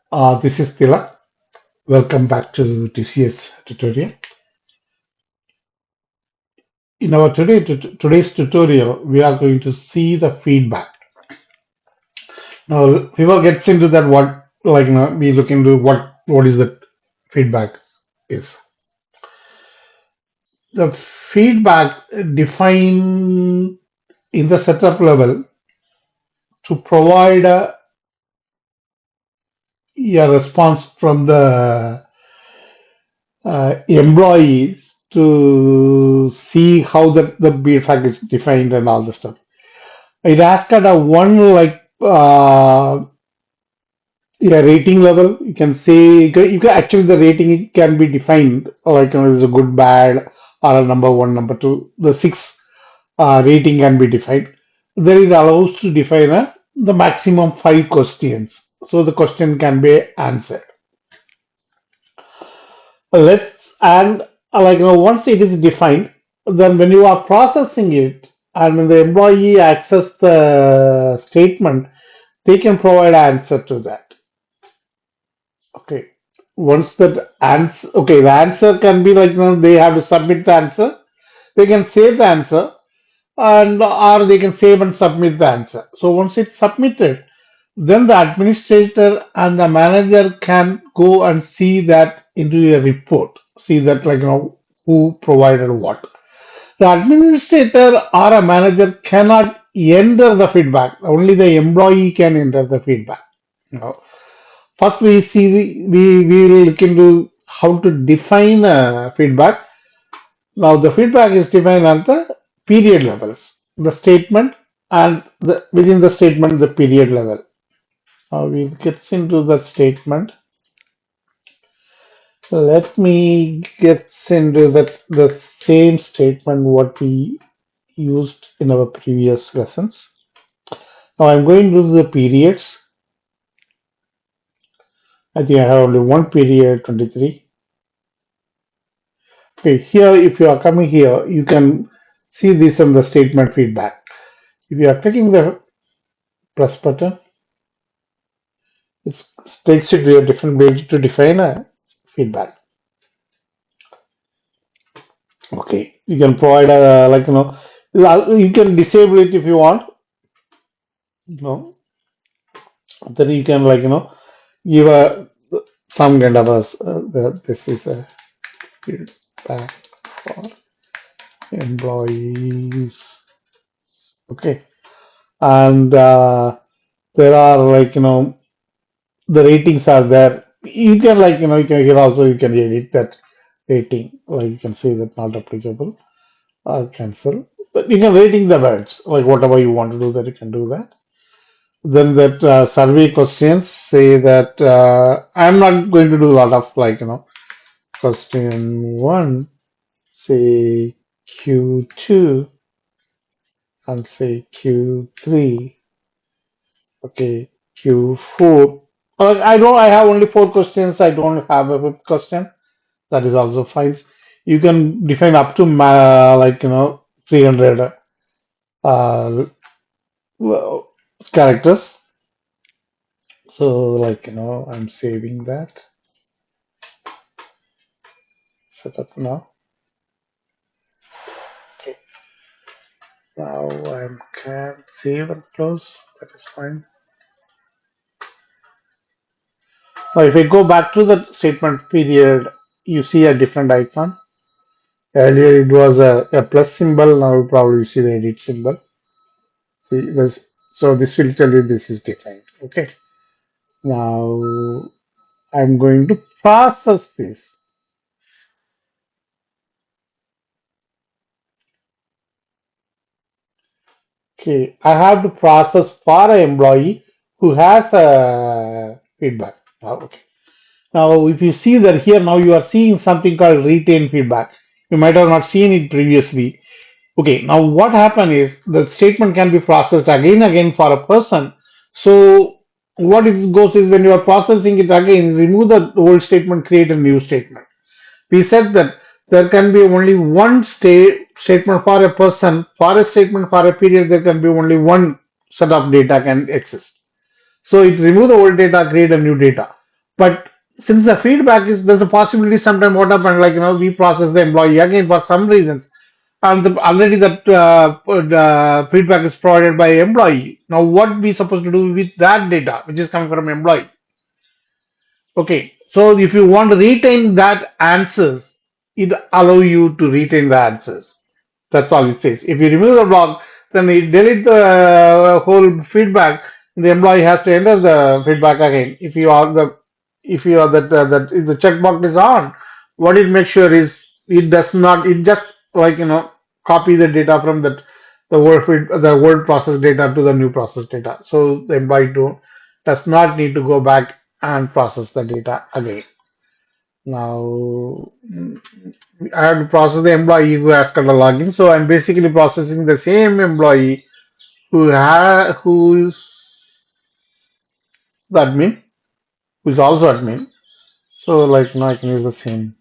This is Tilak. Welcome back to TCS tutorial. In our today's tutorial, we are going to see the feedback. Now, people gets into that we look into what is the feedback is. The feedback define in the setup level to provide a response from the employees to see how the feedback is defined and all the stuff. It asks at a one rating level. You can say actually the rating can be defined like it's a good, bad, or a number one, number two. The six rating can be defined. Then it allows to define the maximum five questions, so the question can be answered. Let's and once it is defined, then when you are processing it and when the employee access the statement, they can provide answer to that. Okay. Once that answer, okay, the answer can be they have to submit the answer. They can save the answer and or they can save and submit the answer. So once it's submitted, then the administrator and the manager can go and see that into a report. See that who provided what. The administrator or a manager cannot enter the feedback. Only the employee can enter the feedback. Now, first, we will look into how to define feedback. Now, the feedback is defined at the period levels, the statement, and within the statement, the period level. We'll get into the statement. Let me get into the same statement what we used in our previous lessons. Now, I'm going to the periods. I think I have only one period, 23. Okay, here, if you are coming here, you can see this on the statement feedback. If you are clicking the plus button, it takes you to a different page to define a feedback. Okay, you can provide you can disable it if you want. Then you can give a some kind of this is a feedback for employees. Okay, and there are the ratings are there. You can you can here also you can edit that rating. Like you can say that not applicable or cancel. But you can rating the words like whatever you want to do that you can do that. Then that survey questions say that I'm not going to do a lot of question one say Q2 and say Q3. Okay, Q4. I have only four questions. I don't have a fifth question. That is also fine. You can define up to 300 uh, well, characters. So I'm saving that. Set up now. Okay. Now I can save and close. That is fine. Now if I go back to the statement period, you see a different icon. Earlier it was a plus symbol. Now you probably see the edit symbol. See this. So this will tell you this is defined. Okay. Now I'm going to process this. Okay, I have to process for an employee who has a feedback. Okay. Now, if you see that here, now you are seeing something called retain feedback. You might have not seen it previously. Okay, now what happened is the statement can be processed again for a person. So what it goes is when you are processing it again, remove the old statement, create a new statement. We said that there can be only one statement for a person. For a statement for a period, there can be only one set of data can exist. So it remove the old data, create a new data. But since the feedback is, there's a possibility sometime what happened, like, we process the employee again for some reasons. And already that feedback is provided by employee. Now, what we supposed to do with that data, which is coming from employee? Okay, so if you want to retain that answers, it allow you to retain the answers. That's all it says. If you remove the block, then it delete the whole feedback. The employee has to enter the feedback again. If you are that if the checkbox is on, what it makes sure is it does not. It just like copy the data from the word process data to the new process data. So the employee does not need to go back and process the data again. Now, I have to process the employee who has got a login. So I'm basically processing the same employee who's the admin, who's also admin. So like now I can use the same.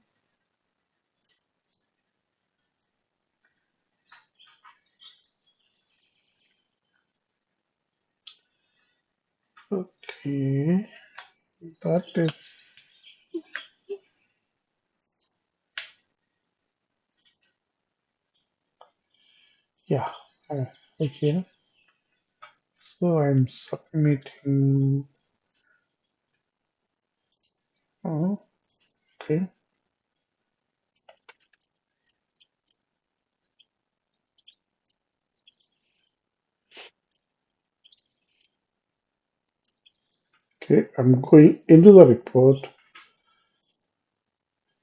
Okay, that is, yeah. Okay, so I'm submitting. Oh, okay. Okay, I'm going into the report.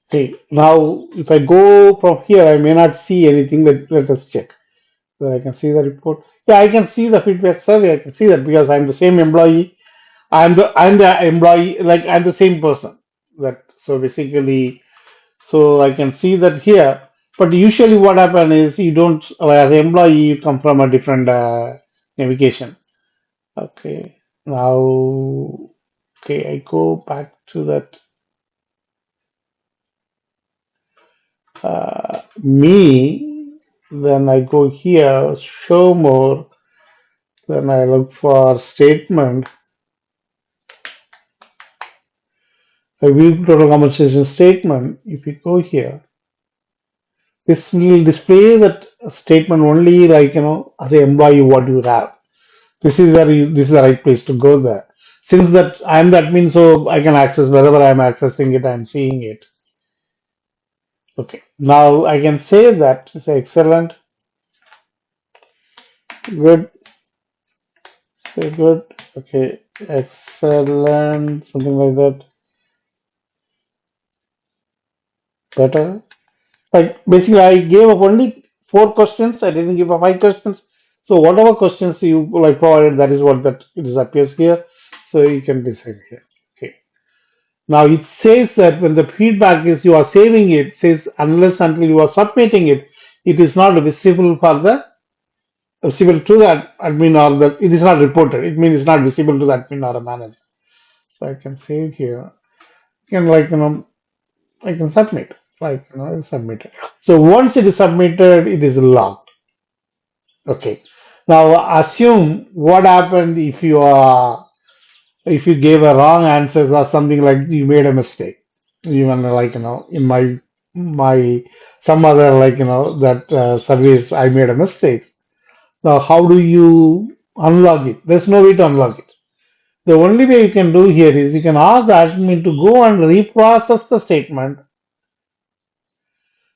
Okay, now if I go from here, I may not see anything. Let us check. So I can see the report. Yeah, I can see the feedback survey. I can see that because I'm the same employee. I'm the employee. Like I'm the same person. That so basically, so I can see that here. But usually, what happen is you don't as an employee you come from a different navigation. Okay, now okay, I go back to that me. Then I go here, show more. Then I look for statement. A view total compensation statement. If you go here, this will display that statement only like as an employee what you have. This is the right place to go there. Since that I'm the admin, so I can access wherever I'm accessing it, I'm seeing it. Okay. Now I can say that it's excellent, good, say good, okay, excellent, something like that, better. Like basically, I gave up only 4 questions. I didn't give up 5 questions. So whatever questions you like provided, that is what that it is appears here. So you can decide here. Okay. Now it says that when the feedback is you are saving it, says unless until you are submitting it, it is not visible for the visible to the admin or the it is not reported. It means it's not visible to the admin or a manager. So I can save here. You can I can submit. Like it's submitted. So once it is submitted, it is logged. Okay. Now assume what happened if you gave a wrong answers or something like you made a mistake. Even like in my some other like that service I made a mistake. Now how do you unlog it? There's no way to unlog it. The only way you can do here is you can ask the admin to go and reprocess the statement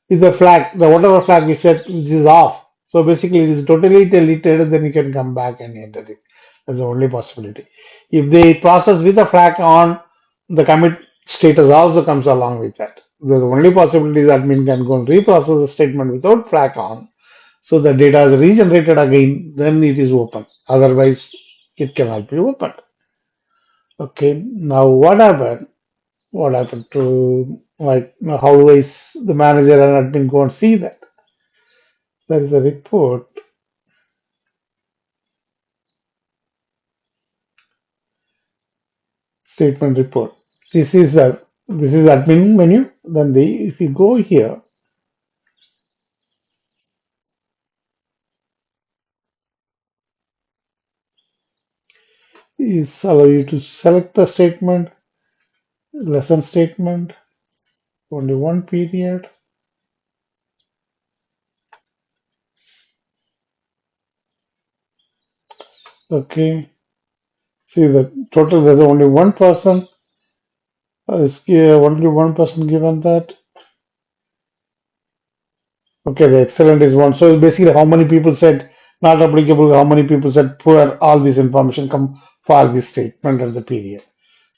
is a flag, the whatever flag we set which is off. So basically it is totally deleted, then you can come back and enter it. That's the only possibility. If they process with a flag on, the commit status also comes along with that. The only possibility is admin can go and reprocess the statement without flag on. So the data is regenerated again, then it is open. Otherwise, it cannot be opened. Okay, now what happened? What happened to like how do the manager and admin go and see that? There is a report, statement report. This is admin menu. Then if you go here, is allow you to select the statement. Lesson statement, only one period. Okay. See the total, there's only one person. Only one person given that. Okay, the excellent is one. So basically, how many people said not applicable, how many people said poor, all this information come for this statement and the period.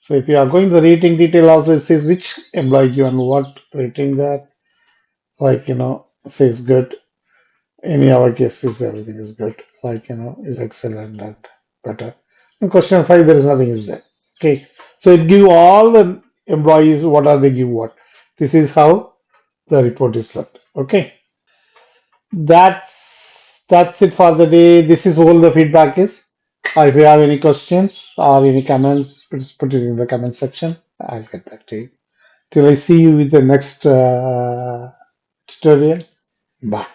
So if you are going to the rating detail also, it says which employee given what rating that, like, says good. Any our cases, everything is good. Like, is excellent and better. In question 5, there is nothing is there. Okay. So it give all the employees what are they give what. This is how the report is left. Okay. That's it for the day. This is all the feedback is. If you have any questions or any comments, please put it in the comment section. I'll get back to you. Till I see you with the next tutorial. Bye.